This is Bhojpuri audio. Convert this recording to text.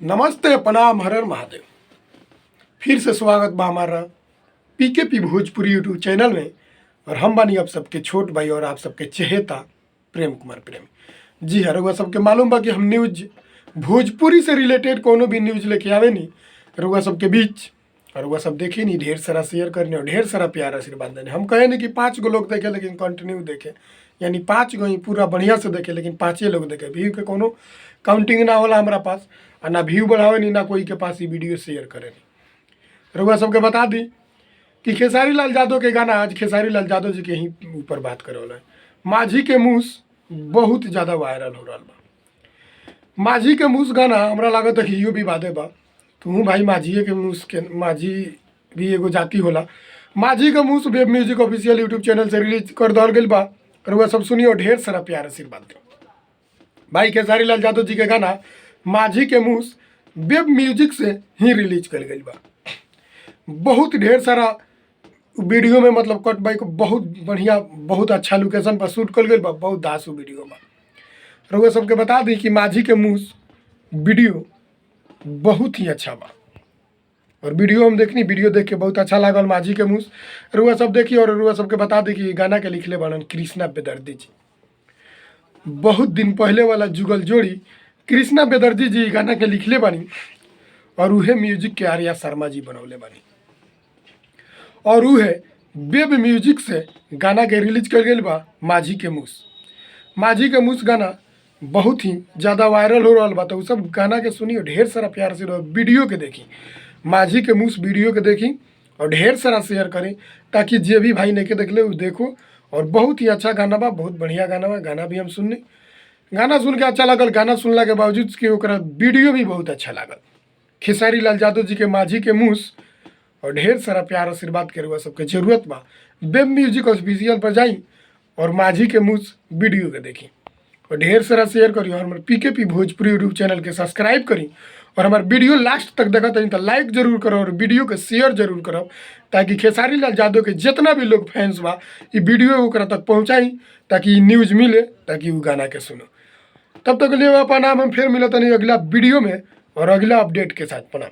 नमस्ते प्रणाम हर हर महादेव। फिर से स्वागत बा हमारा पीकेपी भोजपुरी यूट्यूब चैनल में। और हम बानी आप सबके छोट भाई और आप सबके चहेता प्रेम कुमार प्रेमी। जी हाँ, रउआ सबके मालूम बा कि हम न्यूज भोजपुरी से रिलेटेड कोनो भी न्यूज लेके आवे नहीं रउआ सबके बीच। और रउआ सब देखे नहीं, ढेर सारा शेयर करने और ढेर सारा प्यार आशीर्वाद देने। हम कहे नहीं कि 5 गो लोग देखे लेकिन कंटिन्यू देखे, यानी 5 गो ही पूरा बढ़िया से देखे लेकिन 5 लोग देखे। व्यू के कोनो काउंटिंग ना होला हमारा पास, और ना व्यू बढ़ावे नहीं, ना कोई के पास ये वीडियो शेयर करे नहीं। रउआ सबके बता दी कि खेसारी लाल यादव के गाना, आज खेसारी लाल यादव जी के ही ऊपर बात करे वाला है। माझी के मूस बहुत ज़्यादा वायरल हो रहा बा। माझी के मूस गाना हमरा लागत है हियो भी वादे बा। तू भाई माझी के मूस के, माझी भी एगो जाति होला। माझी के मूस web music official YouTube channel से रिलीज कर दल गई बा। रउआ सब सुनिए और ढेर सारा प्यार आशीर्वाद दे। भाई खेसारी लाल यादव जी के गाना माझी के मूस वेब म्यूजिक से ही रिलीज कर गई बा। बहुत ढेर सारा वीडियो में मतलब कट बाई को बहुत बढ़िया, बहुत अच्छा लोकेशन पर शूट कर गई बा। बहुत दासू वीडियो बा। रउआ सबके बता दी कि माझी के मूस वीडियो बहुत ही अच्छा बा। और वीडियो हम देखनी, वीडियो देख के बहुत अच्छा लागल माझी के मूस। रउआ सब देखी और रउआ सबके बता दी कि गाना के लिखले बनन कृष्णा बेदर्दी जी। बहुत दिन पहले वाला जुगल जोड़ी कृष्णा बेदर्दी जी गाना के लिखले बानी और उहे म्यूजिक के आर्या शर्मा जी बनौले बानी। और उहे वेब म्यूजिक से गाना के रिलीज कर गई बा माझी के मूस। माझी के मूस गाना बहुत ही ज़्यादा वायरल हो रहा बा। तो सब गाना के सुनी और ढेर सारा प्यार से वीडियो के देखी। माझी के मूस वीडियो के देखी और ढेर सारा शेयर करें ताकि जे भी भाई नहीं के देख ले वो देखो। और बहुत ही अच्छा गाना बा, बहुत बढ़िया गाना बा। गाना भी हम सुननी, गाना सुन के अच्छा लागल। गाना सुनला के बावजूद कि ओकरा वीडियो भी बहुत अच्छा लागल। खेसारी लाल यादव जी के माझी के मूस और ढेर सारा प्यार आशीर्वाद के रउआ सबके जरूरत बा। वेब म्यूजिक ऑफिशियल पर जाई और माझी के मूस वीडियो के देखी और ढेर सारा शेयर करी। और हमारे पीकेपी भोजपुरी यूट्यूब चैनल के सब्सक्राइब करी और हमारे वीडियो लास्ट तक देखा तो लाइक जरूर करो और वीडियो के शेयर जरूर करो ताकि खेसारी लाल यादव के जितना भी लोग फैंस बा ये वीडियो ओकरा तक पहुँचाई ताकि न्यूज़ मिले, ताकि वो गाना के सुनो। तब तक के लिए प्रणाम। हम फिर मिलते नहीं अगला वीडियो में और अगला अपडेट के साथ। प्रणाम।